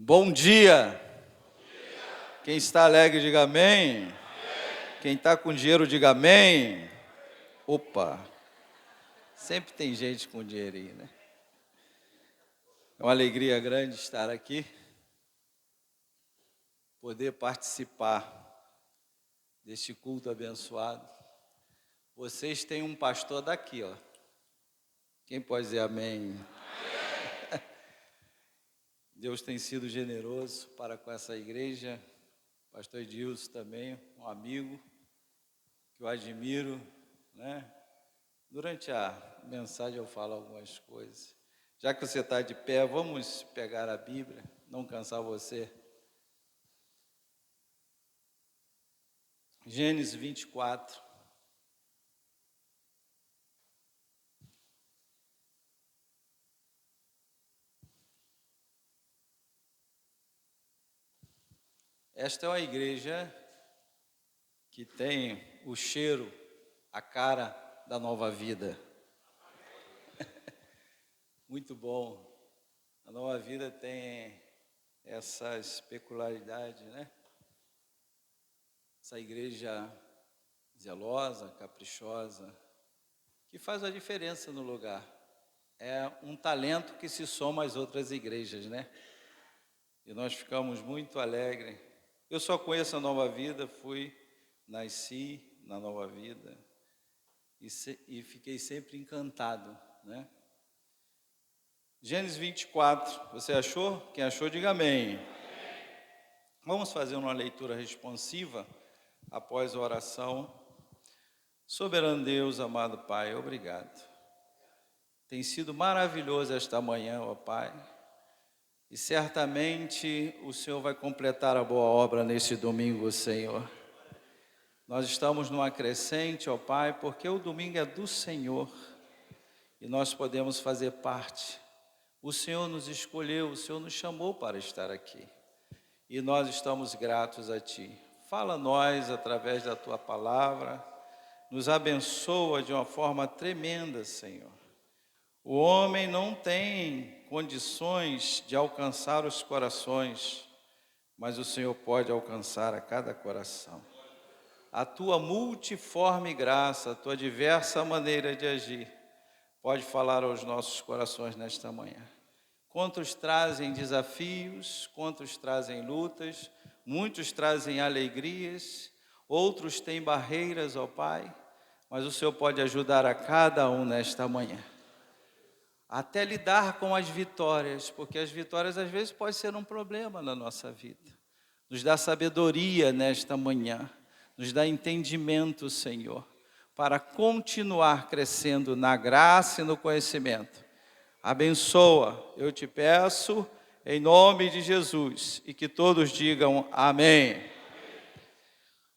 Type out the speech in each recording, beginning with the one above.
Bom dia! Quem está alegre, diga amém. Quem está com dinheiro, diga amém. Opa! Sempre tem gente com dinheirinho, né? É uma alegria grande estar aqui, poder participar deste culto abençoado. Vocês têm um pastor daqui, ó. Quem pode dizer amém? Deus tem sido generoso para com essa igreja. Pastor Edilson também, um amigo que eu admiro, né? Durante a mensagem eu falo algumas coisas. Já que você está de pé, vamos pegar a Bíblia, não cansar você. Gênesis 24. Esta é uma igreja que tem o cheiro, a cara da nova vida. Muito bom. A nova vida tem essas peculiaridades, né? Essa igreja zelosa, caprichosa, que faz a diferença no lugar. É um talento que se soma às outras igrejas, né? E nós ficamos muito alegres. Eu só conheço a Nova Vida, nasci na Nova Vida e fiquei sempre encantado, né? Gênesis 24, você achou? Quem achou, diga amém. Vamos fazer uma leitura responsiva após a oração. Soberano Deus, amado Pai, obrigado. Tem sido maravilhoso esta manhã, ó Pai. E certamente o Senhor vai completar a boa obra neste domingo, Senhor. Nós estamos numa crescente, ó Pai, porque o domingo é do Senhor e nós podemos fazer parte. O Senhor nos escolheu, o Senhor nos chamou para estar aqui e nós estamos gratos a Ti. Fala a nós através da Tua palavra, nos abençoa de uma forma tremenda, Senhor. O homem não tem condições de alcançar os corações, mas o Senhor pode alcançar a cada coração. A tua multiforme graça, a tua diversa maneira de agir, pode falar aos nossos corações nesta manhã. Quantos trazem desafios, quantos trazem lutas, muitos trazem alegrias, outros têm barreiras, ó Pai, mas o Senhor pode ajudar a cada um nesta manhã. Até lidar com as vitórias, porque as vitórias às vezes podem ser um problema na nossa vida. Nos dá sabedoria nesta manhã, nos dá entendimento, Senhor, para continuar crescendo na graça e no conhecimento. Abençoa, eu te peço, em nome de Jesus, e que todos digam amém.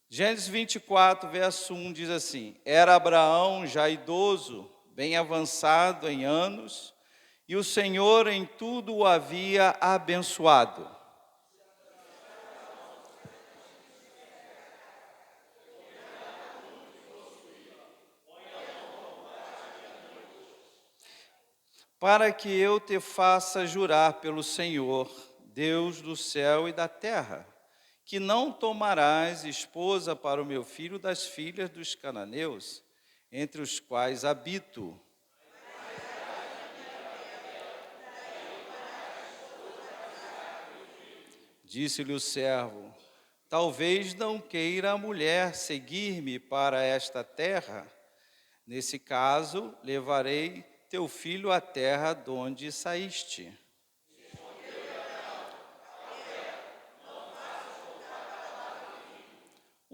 Gênesis 24, verso 1 diz assim: Era Abraão já idoso, bem avançado em anos, e o Senhor em tudo o havia abençoado. Para que eu te faça jurar pelo Senhor, Deus do céu e da terra, que não tomarás esposa para o meu filho das filhas dos cananeus, entre os quais habito. Disse-lhe o servo: talvez não queira a mulher seguir-me para esta terra. Nesse caso, levarei teu filho à terra de onde saíste.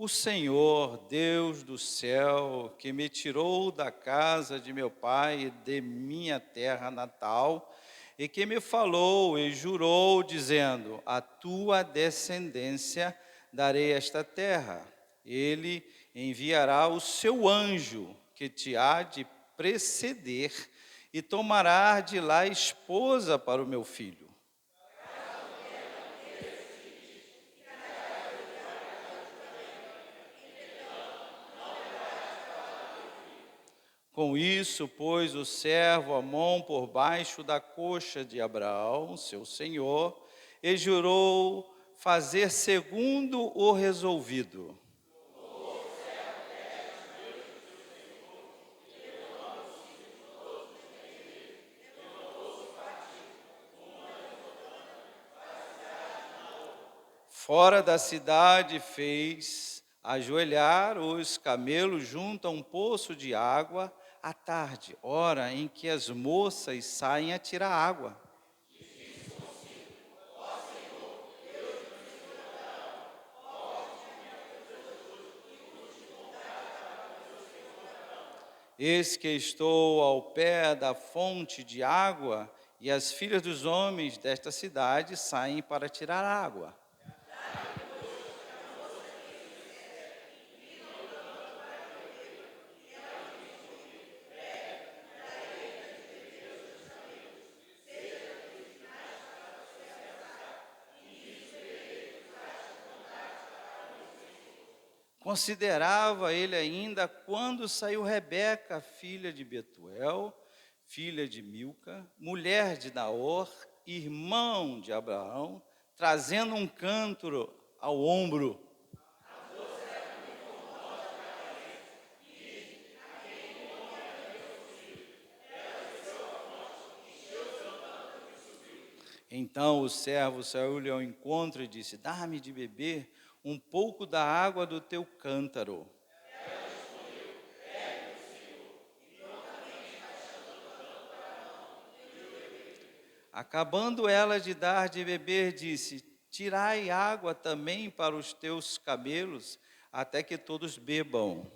O Senhor, Deus do céu, que me tirou da casa de meu pai e de minha terra natal, e que me falou e jurou, dizendo: a tua descendência darei esta terra. Ele enviará o seu anjo, que te há de preceder, e tomará de lá esposa para o meu filho. Com isso, pôs o servo a mão por baixo da coxa de Abraão, seu senhor, e jurou fazer segundo o resolvido. Fora da cidade fez ajoelhar os camelos junto a um poço de água à tarde, hora em que as moças saem a tirar água. Eis que estou ao pé da fonte de água, e as filhas dos homens desta cidade saem para tirar água. Considerava ele ainda quando saiu Rebeca, filha de Betuel, filha de Milca, mulher de Naor, irmão de Abraão, trazendo um cântaro ao ombro. Então o servo saiu-lhe ao encontro e disse: dá-me de beber um pouco da água do teu cântaro. Acabando ela de dar de beber, disse: tirai água também para os teus camelos, até que todos bebam.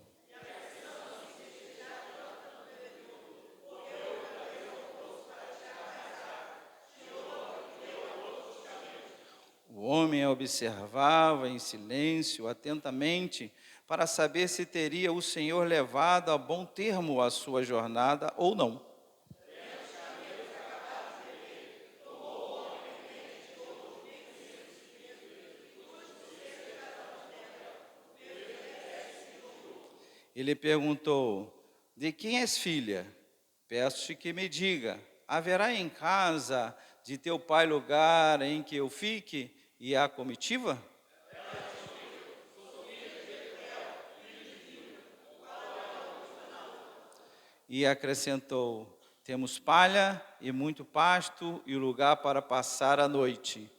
O homem observava em silêncio, atentamente, para saber se teria o Senhor levado a bom termo a sua jornada ou não. Ele perguntou: de quem és filha? Peço-te que me diga: haverá em casa de teu pai lugar em que eu fique e há comitiva? E acrescentou: temos palha e muito pasto e lugar para passar a noite.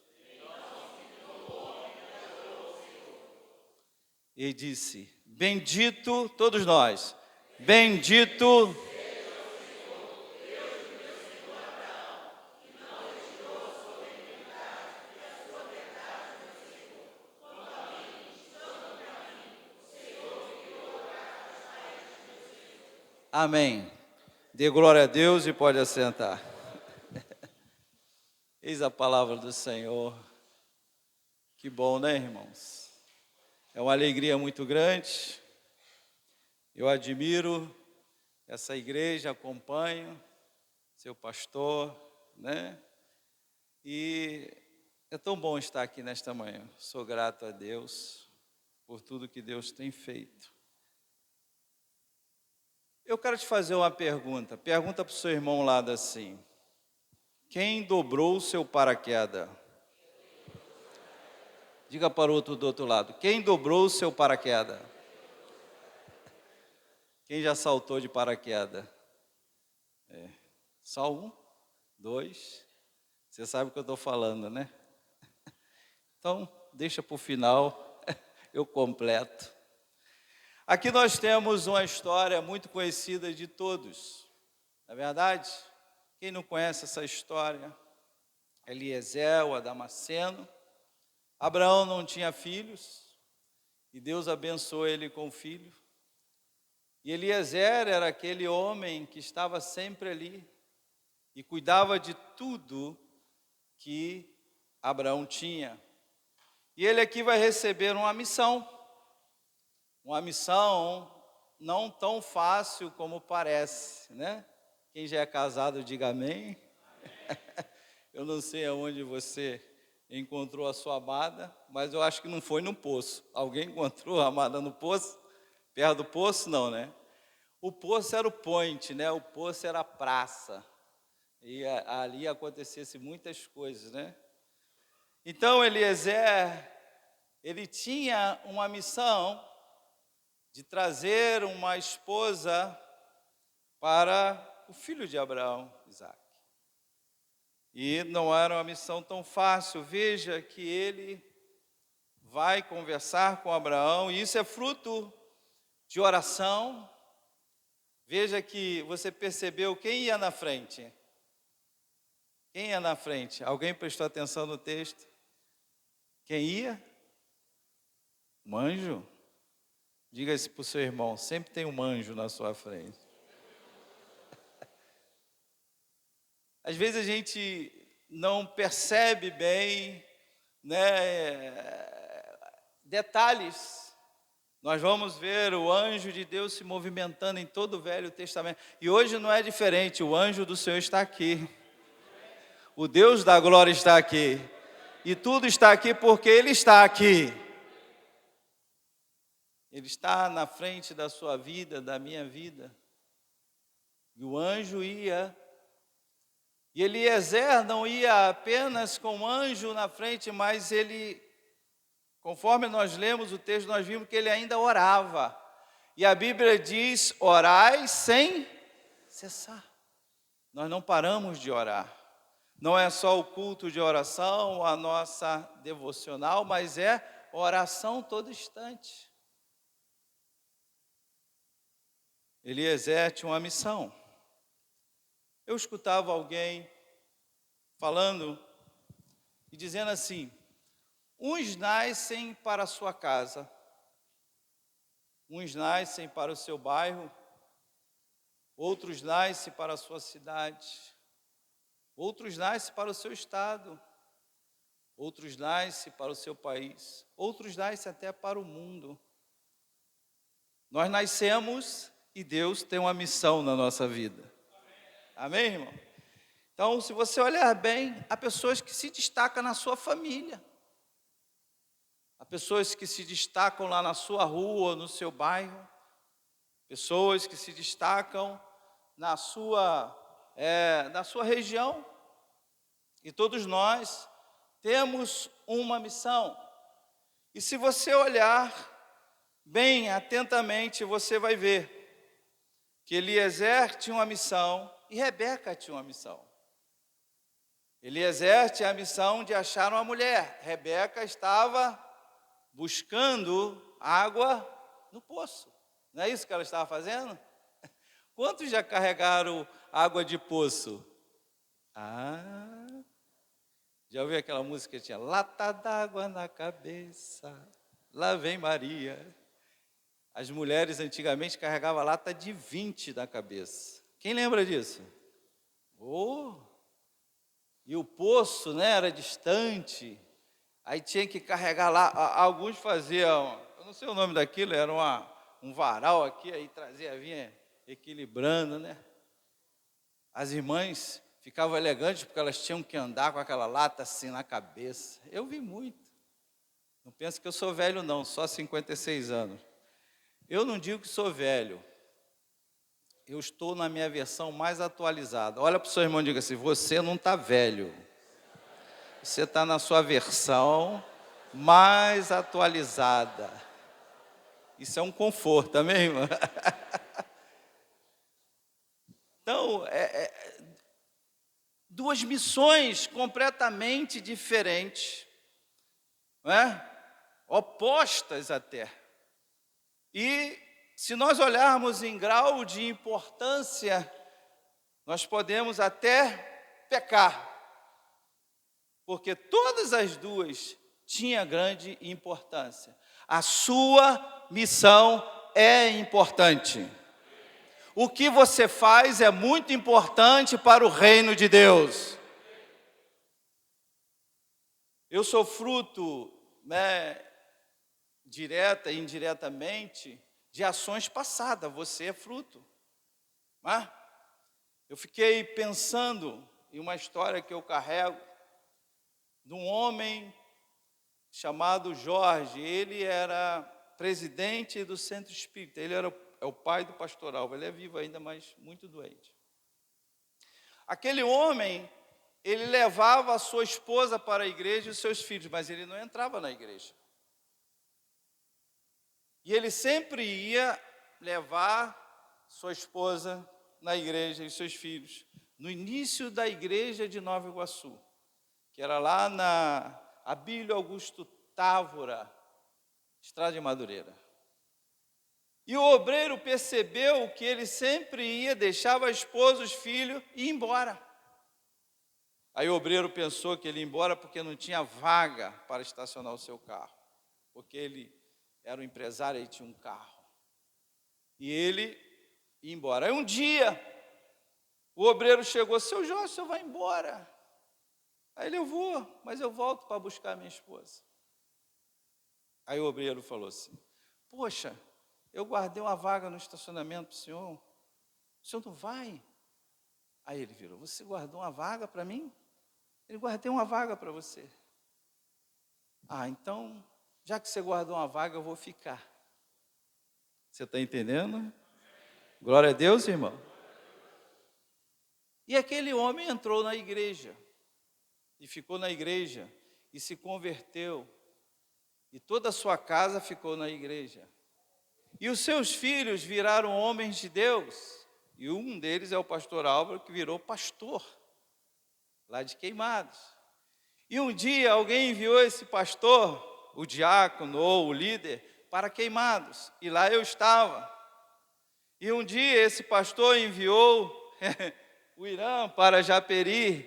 E disse: bendito, todos nós, bendito. Amém. Dê glória a Deus e pode assentar. Eis a palavra do Senhor. Que bom, né, irmãos? É uma alegria muito grande. Eu admiro essa igreja, acompanho seu pastor, né? E é tão bom estar aqui nesta manhã. Sou grato a Deus por tudo que Deus tem feito. Eu quero te fazer uma pergunta. Pergunta para o seu irmão lá assim: quem dobrou o seu paraquedas? Diga para o outro do outro lado: quem dobrou o seu paraquedas? Quem já saltou de paraquedas? Só um? Dois? Você sabe o que eu estou falando, né? Então, deixa para o final, eu completo. Aqui nós temos uma história muito conhecida de todos, não é verdade? Quem não conhece essa história? Eliezer, o Damasceno. Abraão não tinha filhos, e Deus abençoou ele com um filho. E Eliezer era aquele homem que estava sempre ali, e cuidava de tudo que Abraão tinha. E ele aqui vai receber uma missão não tão fácil como parece, né? Quem já é casado, diga amém. Eu não sei aonde você encontrou a sua amada, mas eu acho que não foi no poço. Alguém encontrou a amada no poço? Perto do poço, não, né? O poço era o point, né? O poço era a praça. E ali acontecesse muitas coisas, né? Então Eliezer, ele tinha uma missão de trazer uma esposa para o filho de Abraão, Isaque. E não era uma missão tão fácil. Veja que ele vai conversar com Abraão, e isso é fruto de oração. Veja que você percebeu quem ia na frente. Quem ia na frente? Alguém prestou atenção no texto? Quem ia? Um anjo? Diga isso para o seu irmão, sempre tem um anjo na sua frente. Às vezes a gente não percebe bem, detalhes. Nós vamos ver o anjo de Deus se movimentando em todo o Velho Testamento. E hoje não é diferente, o anjo do Senhor está aqui. O Deus da glória está aqui. E tudo está aqui porque Ele está aqui. Ele está na frente da sua vida, da minha vida. E o anjo ia. E Eliezer não ia apenas com o anjo na frente, mas ele, conforme nós lemos o texto, nós vimos que ele ainda orava. E a Bíblia diz, orai sem cessar. Nós não paramos de orar. Não é só o culto de oração, a nossa devocional, mas é oração todo instante. Eliezer tinha uma missão. Eu escutava alguém falando e dizendo assim, uns nascem para a sua casa, uns nascem para o seu bairro, outros nascem para a sua cidade, outros nascem para o seu estado, outros nascem para o seu país, outros nascem até para o mundo. Nós nascemos e Deus tem uma missão na nossa vida. Amém, irmão? Então, se você olhar bem, há pessoas que se destacam na sua família. Há pessoas que se destacam lá na sua rua, no seu bairro. Pessoas que se destacam na sua região. E todos nós temos uma missão. E se você olhar bem, atentamente, você vai ver que Eliezer tinha uma missão e Rebeca tinha uma missão. Eliezer tinha a missão de achar uma mulher. Rebeca estava buscando água no poço. Não é isso que ela estava fazendo? Quantos já carregaram água de poço? Já ouviu aquela música que tinha lata d'água na cabeça, lá vem Maria. As mulheres antigamente carregavam lata de 20 na cabeça. Quem lembra disso? E o poço, era distante. Aí tinha que carregar lá. Alguns faziam, eu não sei o nome daquilo, era um varal aqui, aí vinha equilibrando, As irmãs ficavam elegantes porque elas tinham que andar com aquela lata assim na cabeça. Eu vi muito. Não penso que eu sou velho não, só 56 anos. Eu não digo que sou velho. Eu estou na minha versão mais atualizada. Olha para o seu irmão e diga assim, você não está velho. Você está na sua versão mais atualizada. Isso é um conforto, amém, irmã? Então, duas missões completamente diferentes, opostas até. E se nós olharmos em grau de importância, nós podemos até pecar, porque todas as duas tinham grande importância. A sua missão é importante. O que você faz é muito importante para o reino de Deus. Eu sou fruto, direta e indiretamente, de ações passadas. Você é fruto. Eu fiquei pensando em uma história que eu carrego, de um homem chamado Jorge. Ele era presidente do Centro Espírita. Ele é o pai do pastoral. Ele é vivo ainda, mas muito doente. Aquele homem, ele levava a sua esposa para a igreja e os seus filhos, mas ele não entrava na igreja. E ele sempre ia levar sua esposa na igreja e seus filhos, no início da igreja de Nova Iguaçu, que era lá na Abílio Augusto Távora, Estrada de Madureira. E o obreiro percebeu que ele sempre ia, deixava a esposa, os filhos e ia embora. Aí o obreiro pensou que ele ia embora porque não tinha vaga para estacionar o seu carro, porque ele era um empresário e tinha um carro. E ele ia embora. Aí um dia, o obreiro chegou: seu Jorge, o senhor vai embora? Aí ele: eu vou, mas eu volto para buscar a minha esposa. Aí o obreiro falou assim: poxa, eu guardei uma vaga no estacionamento para o senhor não vai? Aí ele virou: você guardou uma vaga para mim? Ele: guardei uma vaga para você. Ah, então, já que você guardou uma vaga, eu vou ficar. Você está entendendo? Glória a Deus, irmão. E aquele homem entrou na igreja, e ficou na igreja, e se converteu, e toda a sua casa ficou na igreja. E os seus filhos viraram homens de Deus, e um deles é o pastor Álvaro, que virou pastor, lá de Queimados. E um dia alguém enviou esse pastor, o diácono ou o líder, para Queimados, e lá eu estava. E um dia esse pastor enviou o Irã para Japeri,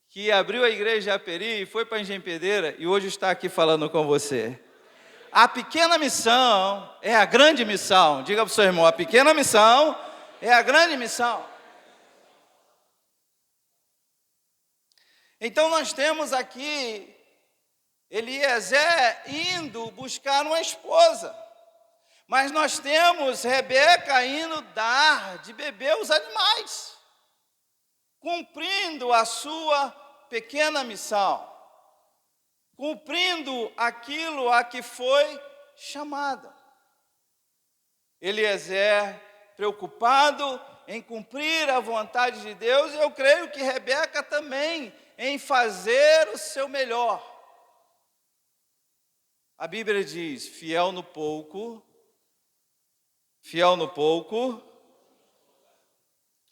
que abriu a igreja de Japeri e foi para Engenpedeira, e hoje está aqui falando com você. A pequena missão é a grande missão. Diga para o seu irmão: a pequena missão é a grande missão. Então nós temos aqui Eliezer indo buscar uma esposa, mas nós temos Rebeca indo dar de beber os animais, cumprindo a sua pequena missão, cumprindo aquilo a que foi chamada. Eliezer preocupado em cumprir a vontade de Deus, e eu creio que Rebeca também em fazer o seu melhor. A Bíblia diz: fiel no pouco,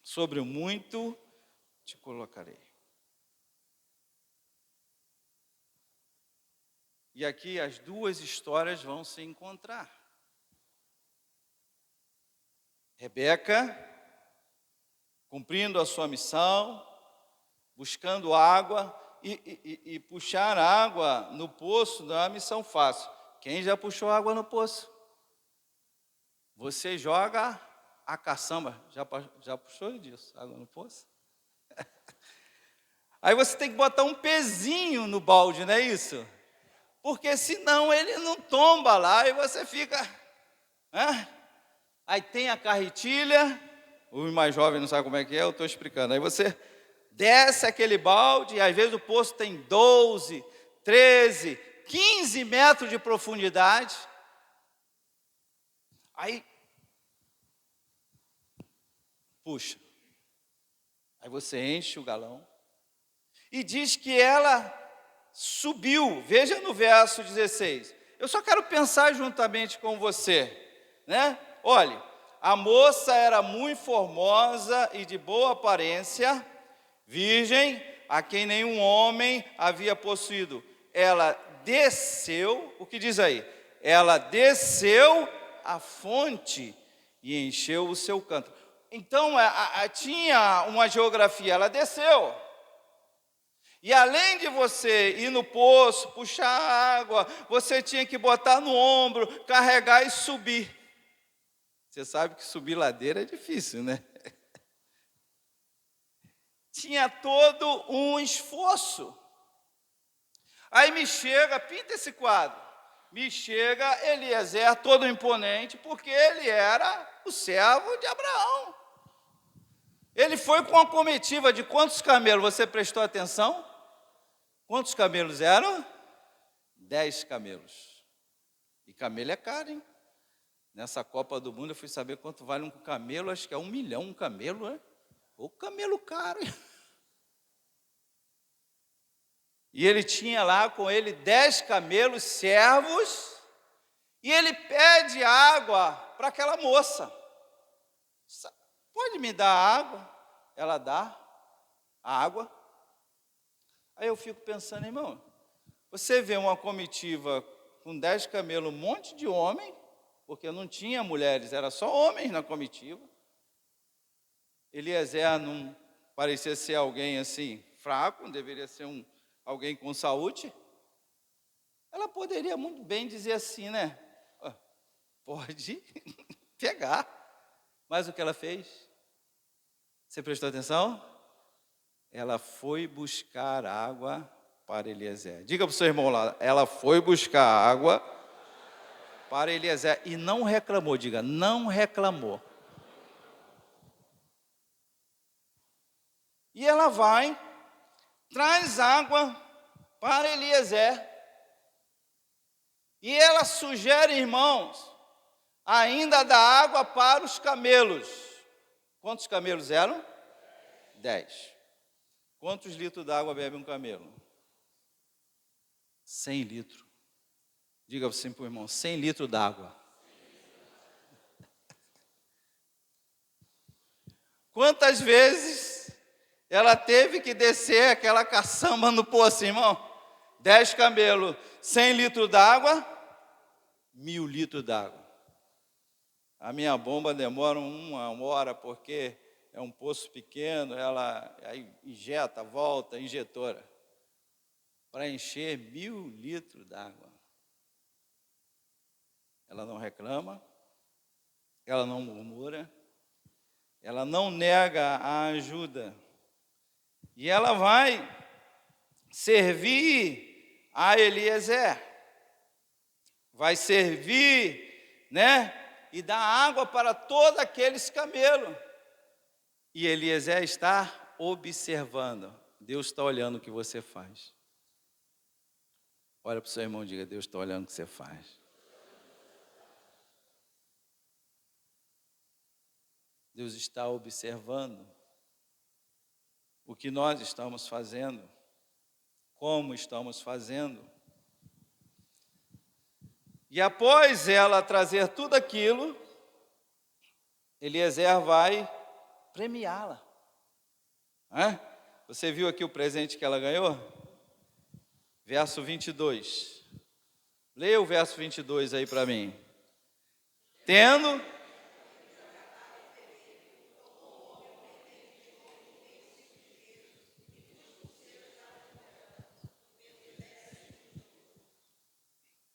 sobre o muito te colocarei. E aqui as duas histórias vão se encontrar. Rebeca, cumprindo a sua missão, buscando água, e puxar água no poço não é uma missão fácil. Quem já puxou água no poço? Você joga a caçamba. Já puxou disso, água no poço? Aí você tem que botar um pezinho no balde, não é isso? Porque senão ele não tomba lá e você fica... Aí tem a carretilha, os mais jovens não sabem como é que é, eu estou explicando. Aí você desce aquele balde, e às vezes o poço tem 12, 13, 15 metros de profundidade. Aí, puxa. Aí você enche o galão. E diz que ela subiu. Veja no verso 16. Eu só quero pensar juntamente com você, né? Olhe, a moça era muito formosa e de boa aparência, virgem, a quem nenhum homem havia possuído. Ela desceu, o que diz aí? Ela desceu a fonte e encheu o seu cântaro. Então, tinha uma geografia, ela desceu. E além de você ir no poço, puxar água, você tinha que botar no ombro, carregar e subir. Você sabe que subir ladeira é difícil, né? Tinha todo um esforço. Aí me chega, pinta esse quadro, me chega Eliezer, todo imponente, porque ele era o servo de Abraão. Ele foi com a comitiva de quantos camelos? Você prestou atenção? Quantos camelos eram? 10 camelos. E camelo é caro, hein? Nessa Copa do Mundo eu fui saber quanto vale um camelo, acho que é 1 milhão um camelo, né? Ou camelo caro, hein? E ele tinha lá com ele 10 camelos servos, e ele pede água para aquela moça. Pode me dar água? Ela dá a água. Aí eu fico pensando, irmão, você vê uma comitiva com 10 camelos, um monte de homem, porque não tinha mulheres, era só homens na comitiva. Eliezer não parecia ser alguém assim fraco, deveria ser alguém com saúde. Ela poderia muito bem dizer assim, né? Pode pegar. Mas o que ela fez? Você prestou atenção? Ela foi buscar água para Eliezer. Diga para o seu irmão lá, ela foi buscar água para Eliezer e não reclamou, diga, não reclamou. E ela vai, traz água para Eliezer, e ela sugere, irmãos, ainda dar água para os camelos. Quantos camelos eram? 10. Quantos litros d'água bebe um camelo? 100 litros. Diga assim para o irmão, 100 litros d'água. Quantas vezes ela teve que descer aquela caçamba no poço, irmão? 10 camelos, 100 litros d'água, 1000 litros d'água. A minha bomba demora 1 hora, porque é um poço pequeno, ela aí injeta, volta, injetora, para encher 1000 litros d'água. Ela não reclama, ela não murmura, ela não nega a ajuda. E ela vai servir a Eliezer, vai servir, né? E dar água para todos aqueles camelos. E Eliezer está observando. Deus está olhando o que você faz. Olha para o seu irmão e diga, Deus está olhando o que você faz. Deus está observando o que nós estamos fazendo, como estamos fazendo. E após ela trazer tudo aquilo, Eliezer vai premiá-la. Você viu aqui o presente que ela ganhou? Verso 22. Leia o verso 22 aí para mim. Tendo...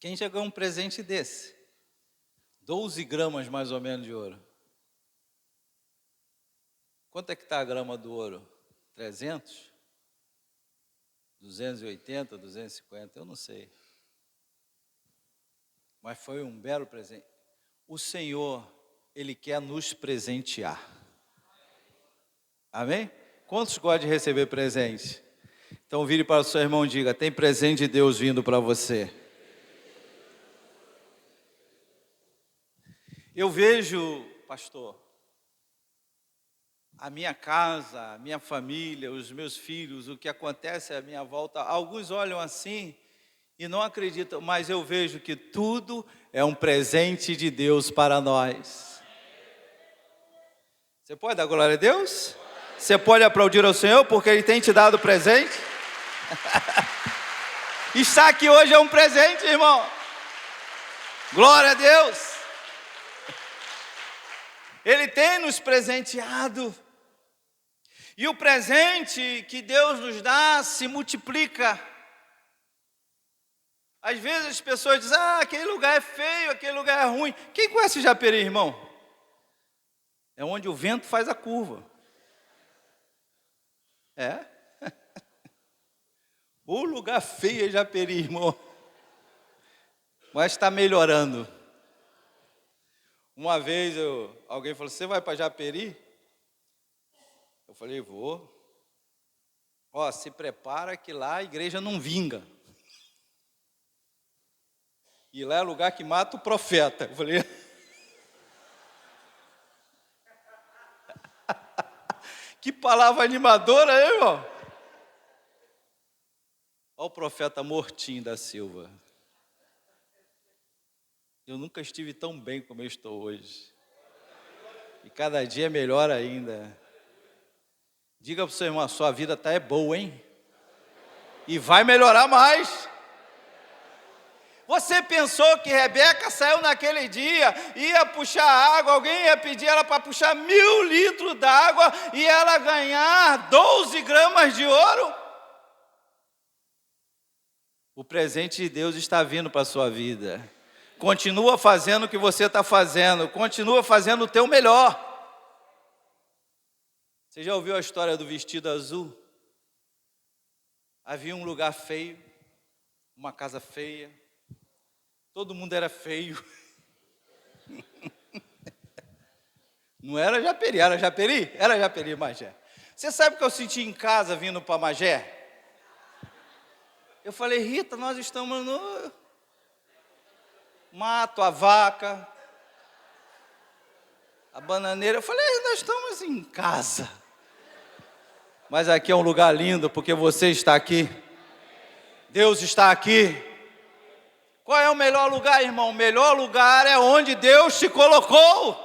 Quem já ganhou um presente desse? 12 gramas mais ou menos de ouro. Quanto é que está a grama do ouro? 300? 280, 250? Eu não sei. Mas foi um belo presente. O Senhor, Ele quer nos presentear. Amém? Quantos gostam de receber presente? Então vire para o seu irmão e diga, tem presente de Deus vindo para você. Eu vejo, pastor, a minha casa, a minha família, os meus filhos, o que acontece à minha volta. Alguns olham assim e não acreditam, mas eu vejo que tudo é um presente de Deus para nós. Você pode dar glória a Deus? Você pode aplaudir ao Senhor porque Ele tem te dado presente? Estar aqui hoje é um presente, irmão. Glória a Deus. Ele tem nos presenteado. E o presente que Deus nos dá se multiplica. Às vezes as pessoas dizem, aquele lugar é feio, aquele lugar é ruim. Quem conhece Japeri, irmão? É onde o vento faz a curva. É? O lugar feio é Japeri, irmão. Mas está melhorando. Uma vez alguém falou, você vai para Japeri? Eu falei, vou. Se prepara que lá a igreja não vinga. E lá é lugar que mata o profeta. Eu falei, que palavra animadora, hein, irmão? Olha o profeta Mortinho da Silva. Eu nunca estive tão bem como eu estou hoje. E cada dia é melhor ainda. Diga para o seu irmão, a sua vida está boa, hein? E vai melhorar mais. Você pensou que Rebeca saiu naquele dia, ia puxar água, alguém ia pedir ela para puxar 1.000 litros d'água e ela ganhar 12 gramas de ouro? O presente de Deus está vindo para a sua vida. Continua fazendo o que você está fazendo, continua fazendo o teu melhor. Você já ouviu a história do vestido azul? Havia um lugar feio, uma casa feia, todo mundo era feio. Não era Japeri, era Japeri? Era Japeri, Magé. Você sabe o que eu senti em casa vindo para Magé? Eu falei, Rita, nós estamos no mato, a vaca, a bananeira. Eu falei, nós estamos em casa. Mas aqui é um lugar lindo, porque você está aqui. Deus está aqui. Qual é o melhor lugar, irmão? O melhor lugar é onde Deus te colocou.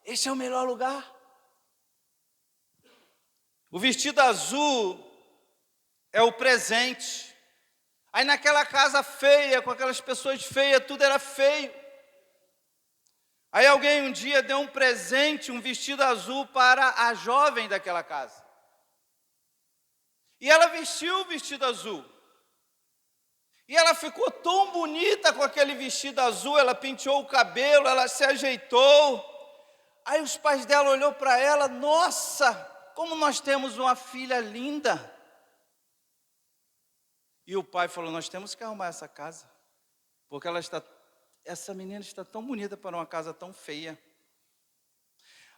Esse é o melhor lugar. O vestido azul é o presente. Aí naquela casa feia, com aquelas pessoas feias, tudo era feio. Aí alguém um dia deu um presente, um vestido azul para a jovem daquela casa. E ela vestiu o vestido azul. E ela ficou tão bonita com aquele vestido azul, ela penteou o cabelo, ela se ajeitou. Aí os pais dela olhou para ela, nossa, como nós temos uma filha linda. E o pai falou, nós temos que arrumar essa casa, porque essa menina está tão bonita para uma casa tão feia.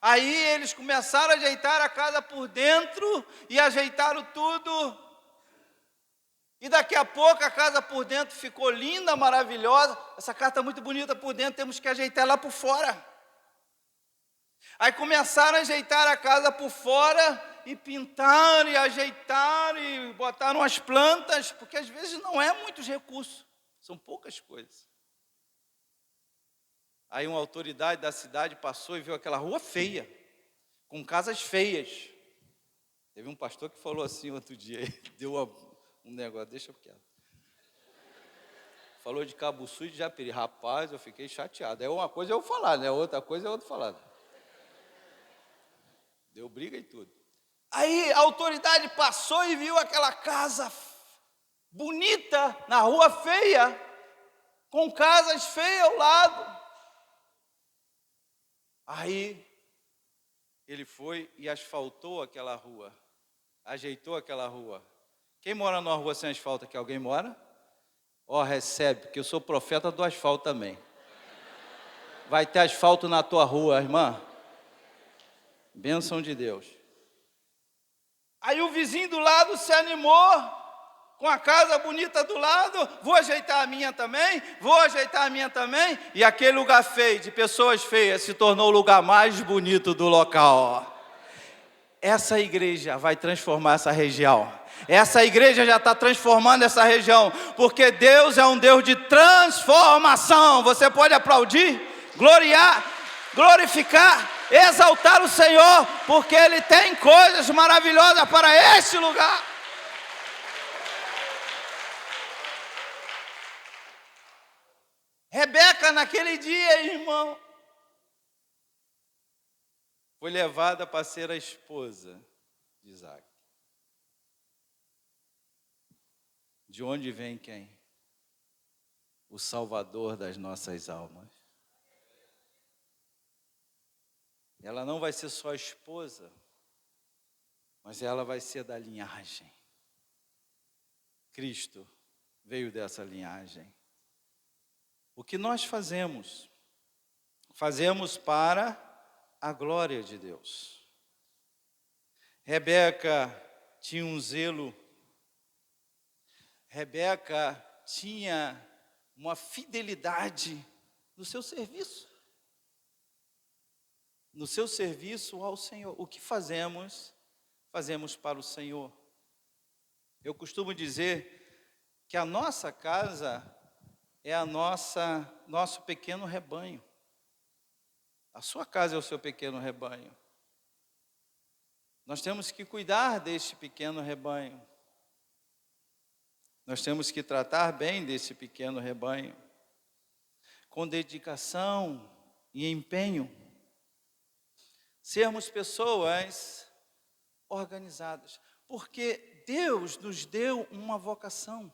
Aí eles começaram a ajeitar a casa por dentro, e ajeitaram tudo. E daqui a pouco a casa por dentro ficou linda, maravilhosa. Essa casa está muito bonita por dentro, temos que ajeitar lá por fora. Aí começaram a ajeitar a casa por fora, e pintaram, e ajeitaram, e botaram as plantas, porque às vezes não é muitos recursos, são poucas coisas. Aí uma autoridade da cidade passou e viu aquela rua feia, com casas feias. Teve um pastor que falou assim outro dia, deu um negócio, deixa eu quieto. Falou de Cabuçu e de Japeri. Rapaz, eu fiquei chateado. É uma coisa eu falar, né? Outra coisa é outro falar. Deu briga e tudo. Aí a autoridade passou e viu aquela casa bonita, na rua feia, com casas feias ao lado. Aí ele foi e asfaltou aquela rua, ajeitou aquela rua. Quem mora numa rua sem asfalto aqui? Alguém mora? Ó, recebe, porque eu sou profeta do asfalto também. Vai ter asfalto na tua rua, irmã. Bênção de Deus. Aí o vizinho do lado se animou, com a casa bonita do lado, vou ajeitar a minha também, vou ajeitar a minha também. E aquele lugar feio, de pessoas feias, se tornou o lugar mais bonito do local. Essa igreja vai transformar essa região. Essa igreja já está transformando essa região, porque Deus é um Deus de transformação. Você pode aplaudir, gloriar, glorificar, exaltar o Senhor, porque Ele tem coisas maravilhosas para este lugar. Rebeca, naquele dia, irmão, foi levada para ser a esposa de Isaac. De onde vem quem? O Salvador das nossas almas. Ela não vai ser só esposa, mas ela vai ser da linhagem. Cristo veio dessa linhagem. O que nós fazemos? Fazemos para a glória de Deus. Rebeca tinha um zelo. Rebeca tinha uma fidelidade no seu serviço. No seu serviço ao Senhor. O que fazemos? Fazemos para o Senhor. Eu costumo dizer que a nossa casa é nosso pequeno rebanho. A sua casa é o seu pequeno rebanho. Nós temos que cuidar deste pequeno rebanho. Nós temos que tratar bem desse pequeno rebanho, com dedicação e empenho. Sermos pessoas organizadas, porque Deus nos deu uma vocação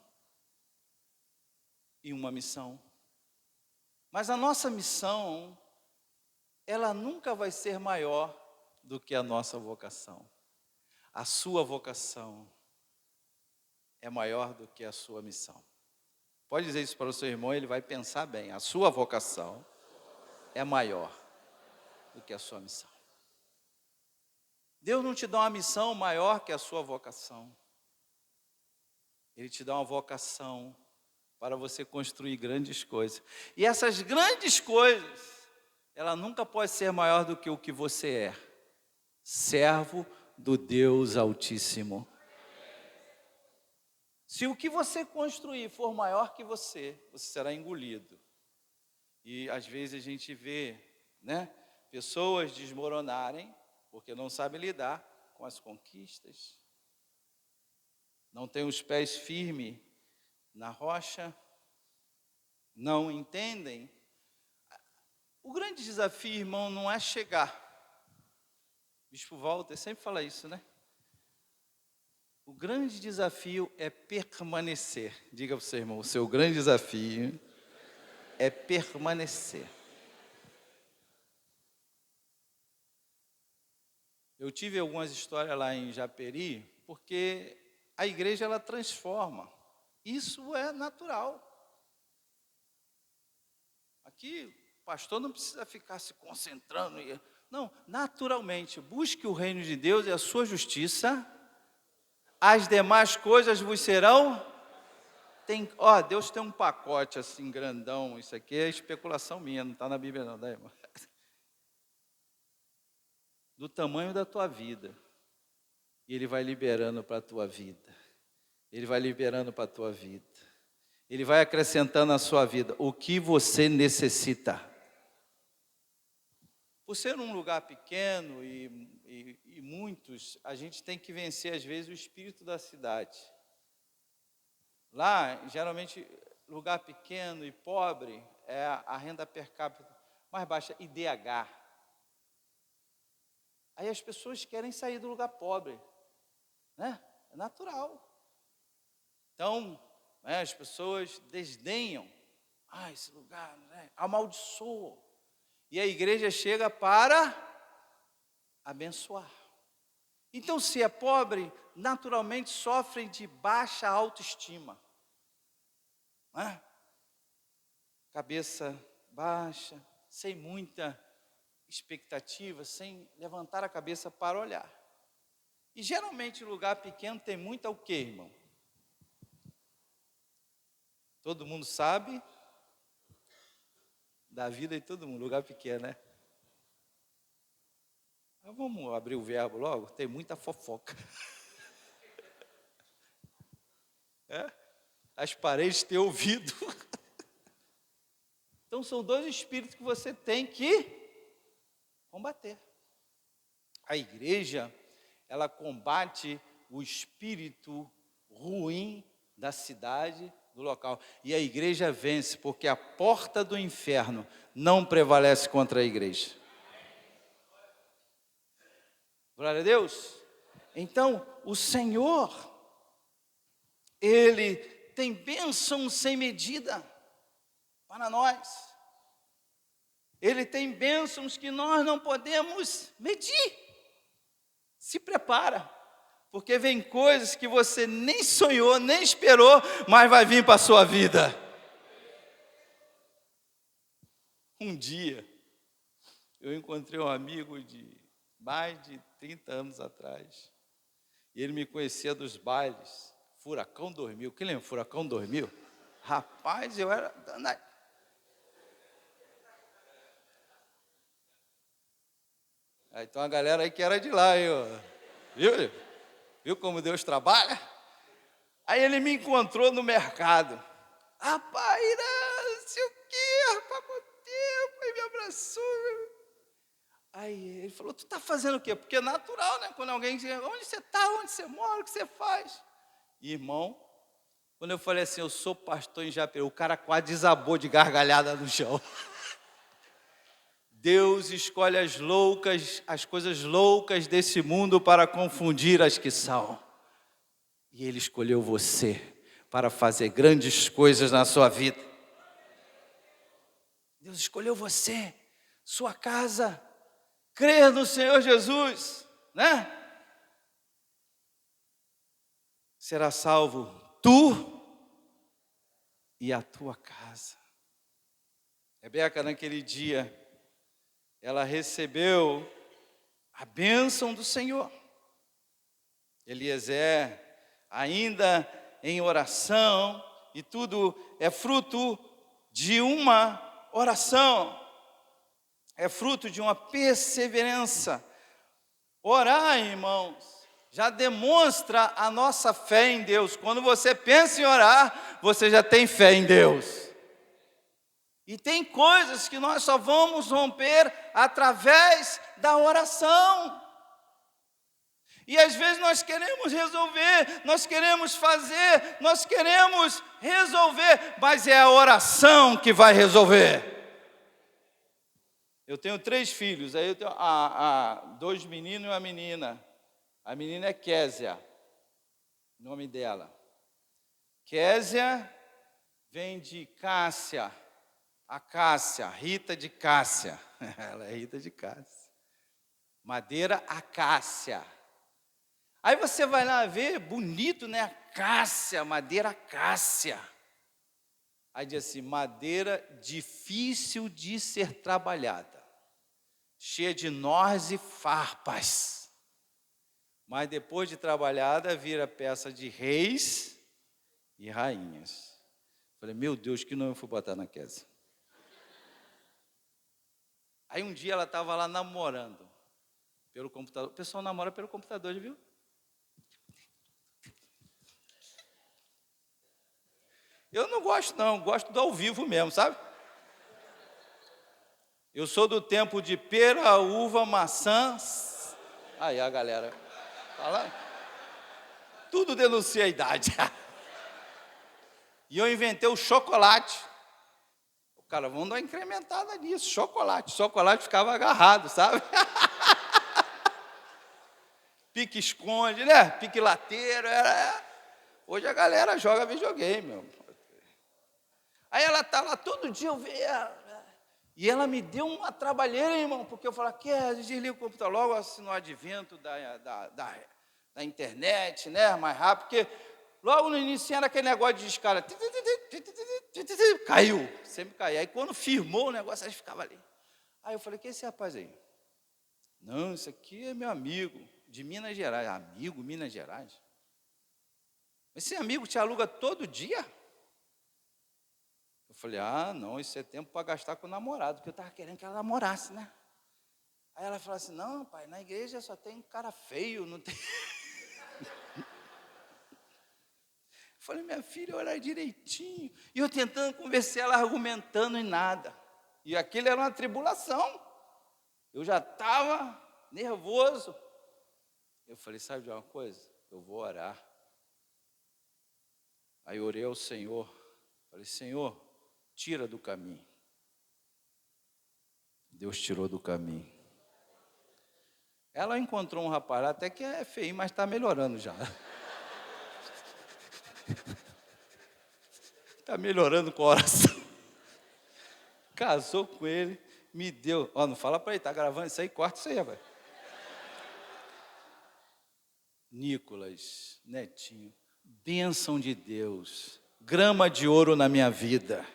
e uma missão. Mas a nossa missão, ela nunca vai ser maior do que a nossa vocação. A sua vocação é maior do que a sua missão. Pode dizer isso para o seu irmão, ele vai pensar bem. A sua vocação é maior do que a sua missão. Deus não te dá uma missão maior que a sua vocação. Ele te dá uma vocação para você construir grandes coisas. E essas grandes coisas, ela nunca pode ser maior do que o que você é. Servo do Deus Altíssimo. Se o que você construir for maior que você será engolido. E às vezes a gente vê, pessoas desmoronarem porque não sabem lidar com as conquistas. Não têm os pés firmes na rocha, não entendem. O grande desafio, irmão, não é chegar. Bispo Walter sempre fala isso, né? O grande desafio é permanecer. Diga para o seu irmão, o seu grande desafio é permanecer. Eu tive algumas histórias lá em Japeri, porque a igreja ela transforma. Isso é natural. Aqui, o pastor não precisa ficar se concentrando. Não, naturalmente, busque o reino de Deus e a sua justiça. As demais coisas vos serão. Deus tem um pacote assim grandão. Isso aqui é especulação minha, não está na Bíblia não, tá, irmão? Do tamanho da tua vida. E Ele vai liberando para a tua vida. Ele vai liberando para a tua vida. Ele vai acrescentando à sua vida o que você necessita. Por ser um lugar pequeno e muitos, a gente tem que vencer às vezes o espírito da cidade. Lá, geralmente, lugar pequeno e pobre, é a renda per capita mais baixa, IDH. Aí as pessoas querem sair do lugar pobre, né? É natural. Então, as pessoas desdenham. Esse lugar, amaldiçoam. E a igreja chega para abençoar. Então, se é pobre, naturalmente sofrem de baixa autoestima. Cabeça baixa, sem muita expectativa, sem levantar a cabeça para olhar. E geralmente lugar pequeno tem muito o quê, irmão? Todo mundo sabe da vida de todo mundo, lugar pequeno, né? Mas vamos abrir o verbo logo? Tem muita fofoca. As paredes têm ouvido. Então são dois espíritos que você tem que combater. A igreja, ela combate o espírito ruim da cidade, do local. E a igreja vence, porque a porta do inferno não prevalece contra a igreja. Glória a Deus. Então, o Senhor, Ele tem bênção sem medida para nós. Ele tem bênçãos que nós não podemos medir. Se prepara, porque vem coisas que você nem sonhou, nem esperou, mas vai vir para a sua vida. Um dia, eu encontrei um amigo de mais de 30 anos atrás, e ele me conhecia dos bailes, Furacão 2000. Quem lembra Furacão 2000? Rapaz, eu era danado. Então a galera aí que era de lá, viu como Deus trabalha? Aí ele me encontrou no mercado. Rapaz, não sei o quê, rapaz, quanto tempo, aí me abraçou. Aí ele falou, tu tá fazendo o quê? Porque é natural, né? Quando alguém diz, onde você está, onde você mora, o que você faz? Irmão, quando eu falei assim, eu sou pastor em Japeru, o cara quase desabou de gargalhada no chão. Deus escolhe as coisas loucas desse mundo para confundir as que são. E Ele escolheu você para fazer grandes coisas na sua vida. Deus escolheu você, sua casa, crer no Senhor Jesus, né? Será salvo tu e a tua casa. Rebeca, naquele dia, ela recebeu a bênção do Senhor. Eliezer, ainda em oração, e tudo é fruto de uma oração, é fruto de uma perseverança. Orar, irmãos, já demonstra a nossa fé em Deus. Quando você pensa em orar, você já tem fé em Deus. E tem coisas que nós só vamos romper através da oração. E às vezes nós queremos resolver, nós queremos fazer, nós queremos resolver, mas é a oração que vai resolver. Eu tenho 3 filhos, aí eu tenho 2 meninos e uma menina. A menina é Késia, nome dela. Késia vem de Cássia, a Cássia, Rita de Cássia. Ela é Rita de Cássia. Madeira acácia. Aí você vai lá ver, bonito, né? Acácia, madeira acácia. Aí diz assim, madeira difícil de ser trabalhada, cheia de nós e farpas. Mas depois de trabalhada, vira peça de reis e rainhas. Falei, meu Deus, que nome eu fui botar na Késia? Aí um dia ela estava lá namorando pelo computador. O pessoal namora pelo computador, já viu? Eu não gosto não, gosto do ao vivo mesmo, sabe? Eu sou do tempo de pera, uva, maçã. Aí a galera fala, tudo denuncia a idade. E eu inventei o chocolate. O cara, vamos dar uma incrementada nisso, chocolate. Chocolate ficava agarrado, sabe? Pique esconde, né? Pique lateiro. Hoje a galera joga videogame, meu. Aí ela tá lá, todo dia eu vejo ela. E ela me deu uma trabalheira, irmão, porque eu falei, desliga o computador logo, assim, no advento da internet, né? Mais rápido, porque logo no início era aquele negócio de escala. Caiu, sempre caía. Aí quando firmou o negócio, aí ficava ali. Aí eu falei, que é esse rapaz aí? Não, isso aqui é meu amigo, de Minas Gerais. Amigo, Minas Gerais? Esse amigo te aluga todo dia? Eu falei, não, isso é tempo para gastar com o namorado, porque eu estava querendo que ela namorasse, né? Aí ela falou assim, não, pai, na igreja só tem cara feio, não tem... Eu falei, minha filha, olha direitinho. E eu tentando convencer ela, argumentando e nada. E aquilo era uma tribulação. Eu já estava nervoso. Eu falei, sabe de uma coisa? Eu vou orar. Aí orei ao Senhor. Falei, Senhor, tira do caminho. Deus tirou do caminho. Ela encontrou um rapaz, até que é feio, mas está melhorando já. Está melhorando com a oração. Casou com ele, me deu. Não fala para ele, está gravando isso aí, corta isso aí, rapaz. Nicolas, netinho, bênção de Deus, grama de ouro na minha vida.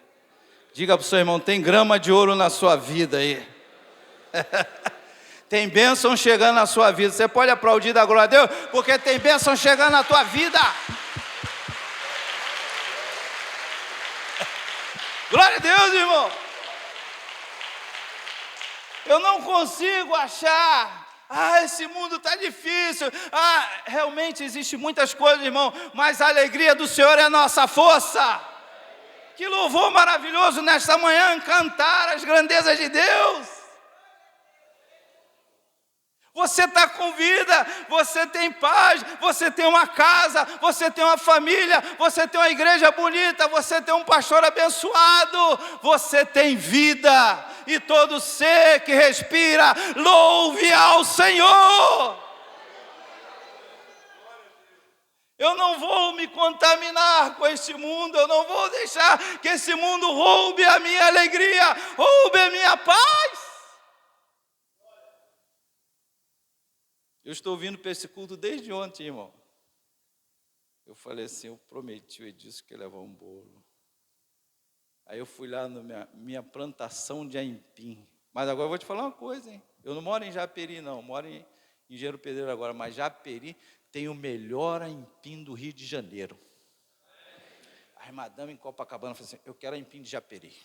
Diga para o seu irmão, tem grama de ouro na sua vida aí. Tem bênção chegando na sua vida. Você pode aplaudir da glória a Deus, porque tem bênção chegando na tua vida. Glória a Deus, irmão. Eu não consigo achar esse mundo está difícil. Realmente existe muitas coisas, irmão, mas a alegria do Senhor é a nossa força. Que louvor maravilhoso nesta manhã, cantar as grandezas de Deus. Você está com vida, você tem paz, você tem uma casa, você tem uma família, você tem uma igreja bonita, você tem um pastor abençoado, você tem vida. E todo ser que respira, louve ao Senhor. Eu não vou me contaminar com este mundo, eu não vou deixar que esse mundo roube a minha alegria, roube a minha paz. Eu estou vindo para esse culto desde ontem, irmão. Eu falei assim, eu prometi, eu disse que ia levar um bolo. Aí eu fui lá na minha plantação de aipim. Mas agora eu vou te falar uma coisa, hein? Eu não moro em Japeri, não, eu moro em Engenheiro Pedreiro agora, mas Japeri tem o melhor aipim do Rio de Janeiro. A madame em Copacabana falou assim, eu quero aipim de Japeri.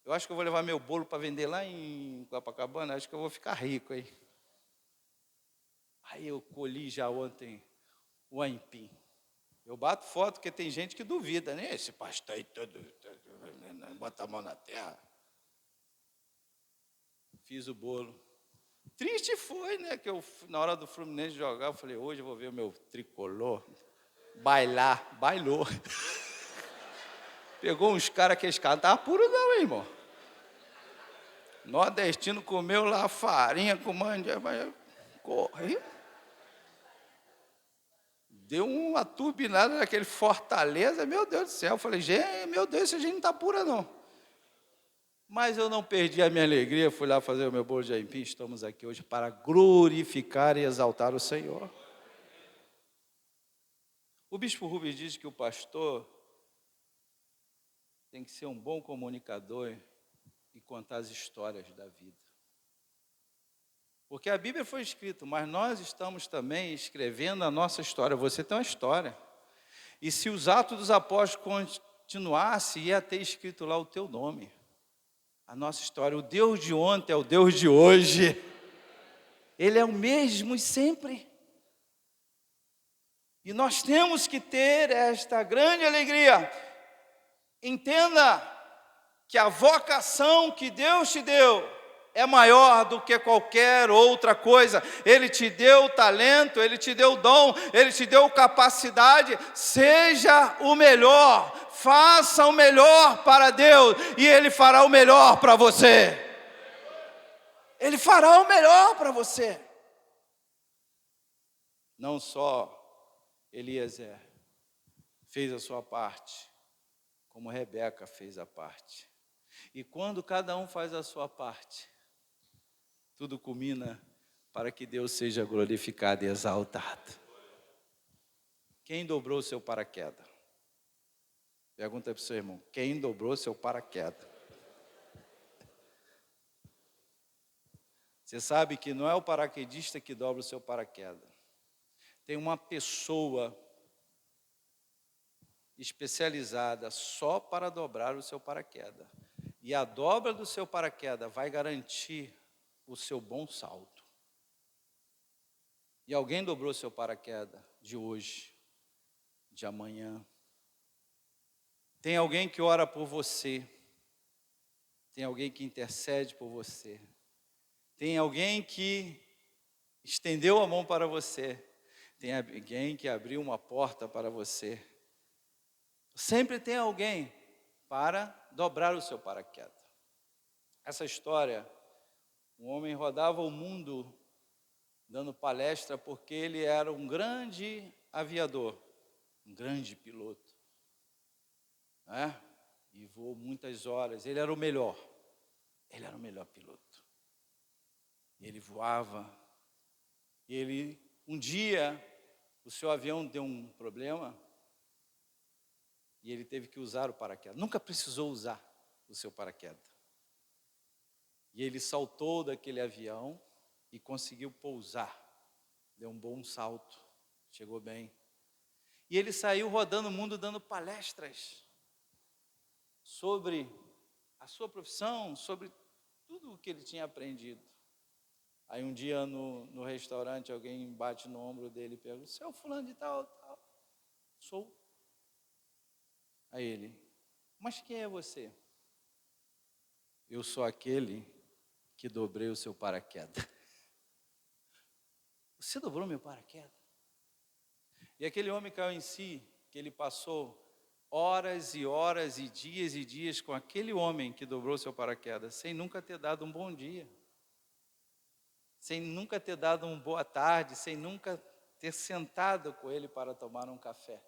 Eu acho que eu vou levar meu bolo para vender lá em Copacabana, acho que eu vou ficar rico, hein? Aí eu colhi já ontem o aipim. Eu bato foto, porque tem gente que duvida, né? Esse pastor aí todo bota a mão na terra. Fiz o bolo. Triste foi, né? Que eu, na hora do Fluminense jogar, eu falei, hoje eu vou ver o meu tricolor bailar. Bailou. Pegou uns caras que esse cara não estava puro não, hein, irmão. Nordestino comeu lá farinha com mandioca, correu. Deu uma turbinada naquele Fortaleza, meu Deus do céu. Eu falei, gente, meu Deus, essa gente não está pura não. Mas eu não perdi a minha alegria, fui lá fazer o meu bolo de aipim. Estamos aqui hoje para glorificar e exaltar o Senhor. O bispo Rubens diz que o pastor tem que ser um bom comunicador e contar as histórias da vida. Porque a Bíblia foi escrita, mas nós estamos também escrevendo a nossa história. Você tem uma história. E se os Atos dos Apóstolos continuassem, ia ter escrito lá o teu nome. A nossa história. O Deus de ontem é o Deus de hoje. Ele é o mesmo e sempre. E nós temos que ter esta grande alegria. Entenda que a vocação que Deus te deu é maior do que qualquer outra coisa. Ele te deu talento, Ele te deu dom, Ele te deu capacidade. Seja o melhor, faça o melhor para Deus e Ele fará o melhor para você. Ele fará o melhor para você. Não só Eliezer fez a sua parte, como Rebeca fez a parte. E quando cada um faz a sua parte, tudo culmina para que Deus seja glorificado e exaltado. Quem dobrou seu paraquedas? Pergunta para o seu irmão, quem dobrou seu paraquedas? Você sabe que não é o paraquedista que dobra o seu paraquedas. Tem uma pessoa especializada só para dobrar o seu paraquedas. E a dobra do seu paraquedas vai garantir o seu bom salto. E alguém dobrou seu paraquedas de hoje, de amanhã. Tem alguém que ora por você. Tem alguém que intercede por você. Tem alguém que estendeu a mão para você. Tem alguém que abriu uma porta para você. Sempre tem alguém para dobrar o seu paraquedas. Essa história, um homem rodava o mundo dando palestra porque ele era um grande aviador, um grande piloto, né? E voou muitas horas. Ele era o melhor piloto. Ele voava. E um dia, o seu avião deu um problema e ele teve que usar o paraquedas. Nunca precisou usar o seu paraquedas. E ele saltou daquele avião e conseguiu pousar. Deu um bom salto, chegou bem. E ele saiu rodando o mundo dando palestras sobre a sua profissão, sobre tudo o que ele tinha aprendido. Aí um dia no restaurante, alguém bate no ombro dele e pergunta: "Você é o fulano de tal, tal?" "Sou." Aí ele: "Mas quem é você?" "Eu sou aquele que dobrei o seu paraquedas." "Você dobrou meu paraquedas?" E aquele homem caiu em si, que ele passou horas e horas e dias com aquele homem que dobrou seu paraquedas, sem nunca ter dado um bom dia, sem nunca ter dado uma boa tarde, sem nunca ter sentado com ele para tomar um café.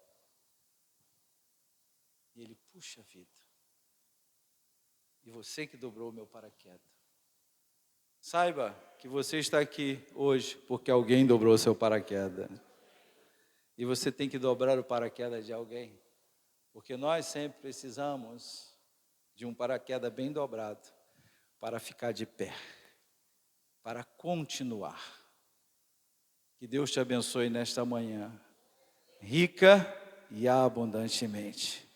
E ele: "Puxa vida, e você que dobrou o meu paraquedas." Saiba que você está aqui hoje porque alguém dobrou o seu paraquedas. E você tem que dobrar o paraquedas de alguém, porque nós sempre precisamos de um paraquedas bem dobrado para ficar de pé, para continuar. Que Deus te abençoe nesta manhã, rica e abundantemente.